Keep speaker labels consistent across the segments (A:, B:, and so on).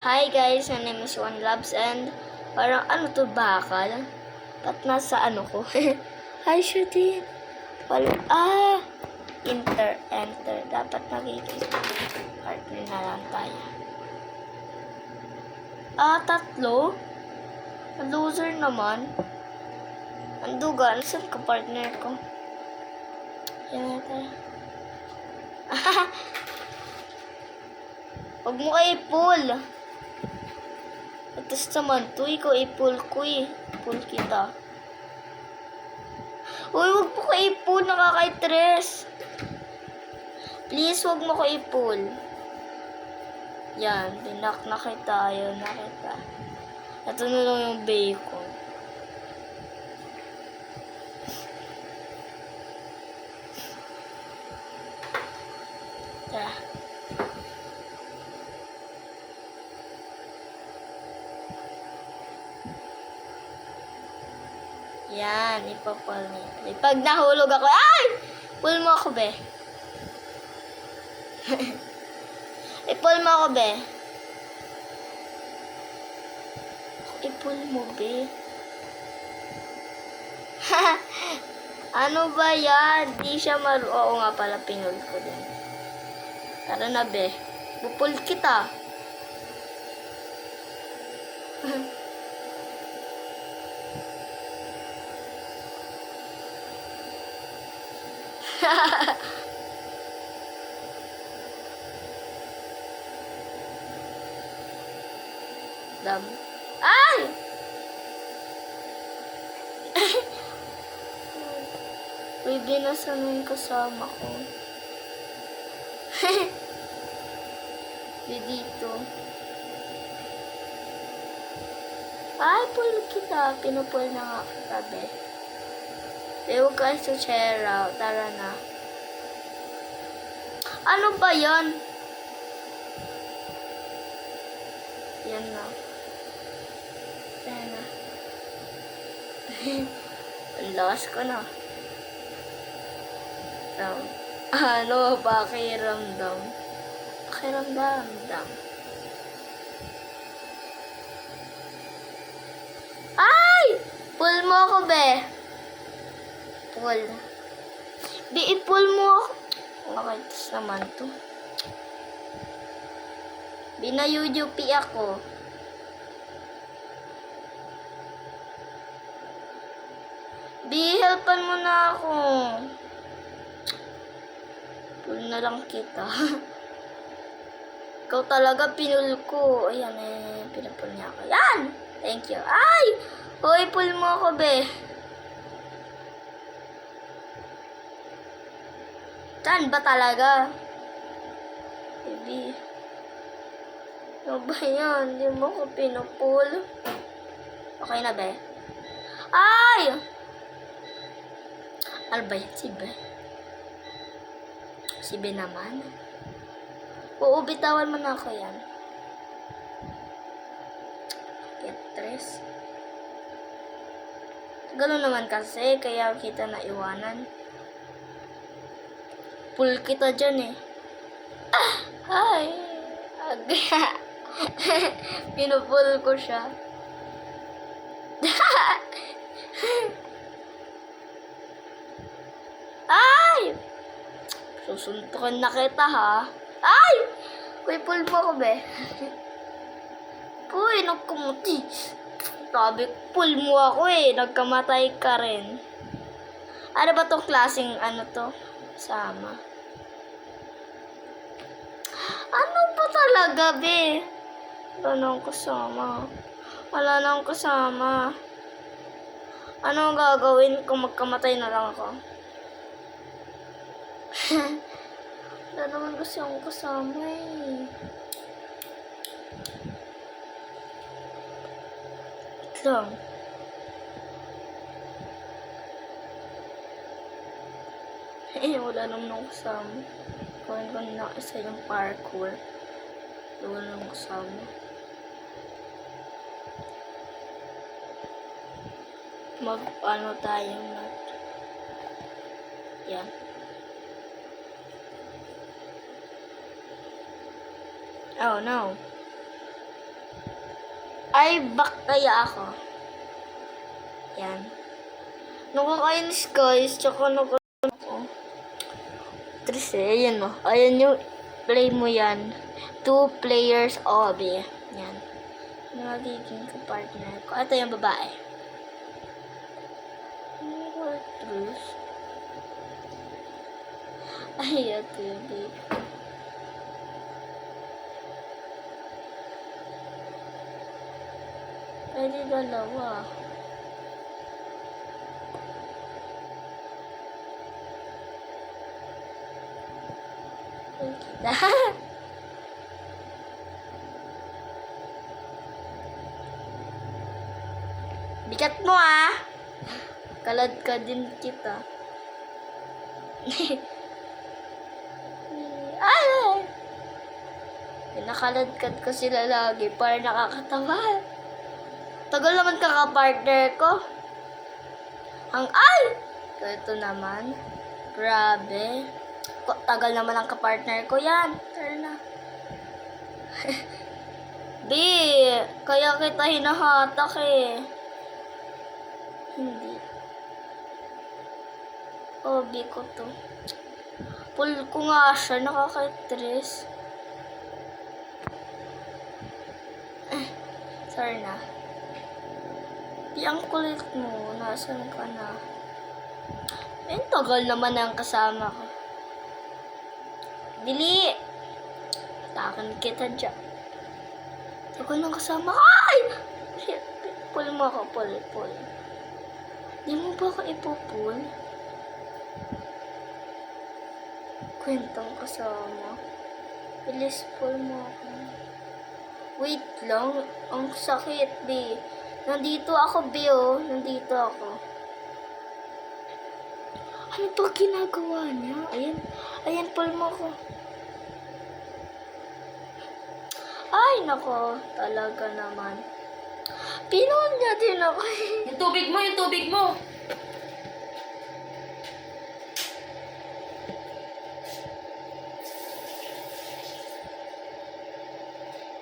A: Hi guys, my name is One Labs and parang ano to, bakal? Ba't nasa ano ko? Hi Shudin! Enter. Dapat nagiging partner na lang tayo. Tatlo? Loser naman. Anduga, saan ka partner ko? Yan na tayo. Huwag mo kayo i-pull. Tapos naman, to, ikaw i-pull ko eh. Pull kita. Uy, huwag mo ko i-pull. Nakaka-stress. Please, huwag mo ko i-pull. Yan, dinak na kita. Ayaw na kita. Ito na lang yung bacon. Tara. Yan, ipapal mo. Pag nahulog ako, ay! Pull mo ako, be. I-pull mo ako, be. I-pull mo, be. Ano ba yan? Di siya Oo nga pala, pinul ko din. Tara na, be. Bupul kita. Dam. Ay! Uy, binasan mo yung kasama ko. Di dito. Ay, pull kita. Pinupul na nga kita, be. Huwag ka sa share out. Tara na. Ano ba yan? Yan na. Yan na. Ang lakas ko na. Ano? Pakiramdam. Ay! Pull mo ako, be. Pull. Be, i-pull mo ako. Nakaitis naman to. Binayup ako. Be, helpan mo na ako. Pull na lang kita. Ikaw talaga, pinul ko. Ayan eh, pinapul niya ako. Yan! Thank you. Ay! Hoy, pull mo ako, be. Saan ba talaga? Baby. Ano ba yan? Hindi mo ko pinupul. Okay na, be? Ay! Ano ba yan? Si be? Si be naman. Oo, bitawan mo na ako yan. Ketres. Ganun naman kasi, kaya kita na iwanan. Pull kita dyan eh. Ay! Aga. Pinupul ko siya. Ay! Susuntukin na kita, ha? Ay! Kuy, pull mo ako, be. Uy, nagkamuti. Sabi, pull mo ako eh. Nagkamatay ka rin. Ano ba tong klaseng ano to? Sama. Ano pa talaga, be? Wala na akong kasama. Ano ang gagawin kung magkamatay na lang ako? Wala naman kasi akong kasama eh. Wait lang. Wala naman akong kasama. Kung na isa yung parkour. Wala naman kasama. Ano tayo yan. Oh no. Ay, back kaya ako. Yan. Nakakainis guys, tsaka ako. Tres ayan mo. Ayan yung play mo yan. 2 players obby. Yan. Magiging kapartner ko. Ito yung babae. Truth. Ay, ito yung babe. Pwede dalawa. Kita. Bigat mo ah. Kalad ka din kita. Ay! Pinakaladkad ko sila lagi para nakakatawa. Tagal naman kaka-partner ko. Ay! Ito naman. Grabe. Tagal naman ang kapartner ko yan. Tara na. B, kaya kita hinahatak eh. Hindi. B ko to. Pull ko nga siya, nakaka-stress. Sorry na. Di ang kulit mo. Nasaan ka na? Tagal naman ang kasama ko. Dili! Takan kita dyan. Tagal nang kasama. Ay! Pull mo ako, pull. Di mo ba ako ipupul? Kwentang kasama. Bilis, pull mo ako. Wait lang. Ang sakit, B. Nandito ako, B, oh. Nandito ako. Ano ba ginagawa niya? Ayan, pull mo ko. Ay, nako. Talaga naman. Pinuon niya din ako.
B: Yung tubig mo.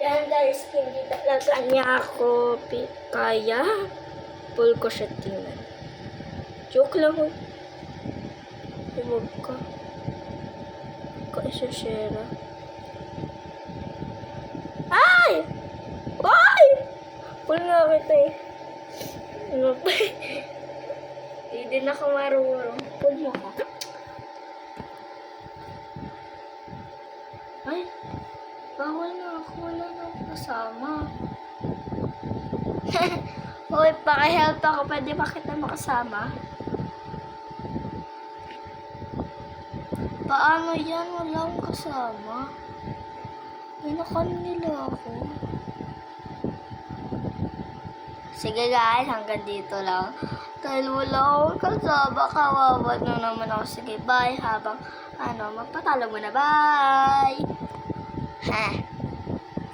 A: Yan guys, hindi talaga niya ako kaya. Pull ko siya tingnan. Joke lang ho. Huwag ka. Ka isa-share. Ay! Ay! Pull nga kita eh. Ano ba? Hindi na ako marunong. Pull mo ka. Ay! Bawal na ako. Wala na ako kasama. Hoy, paki-help ako. Pwede ba kita makasama? Paano yan? Wala akong kasama. Inakan nila ako. Sige guys, hanggang dito lang. Dahil wala akong kasama, kawawa na naman ako. Sige, bye. Habang, magpatalo muna. Bye! Ha?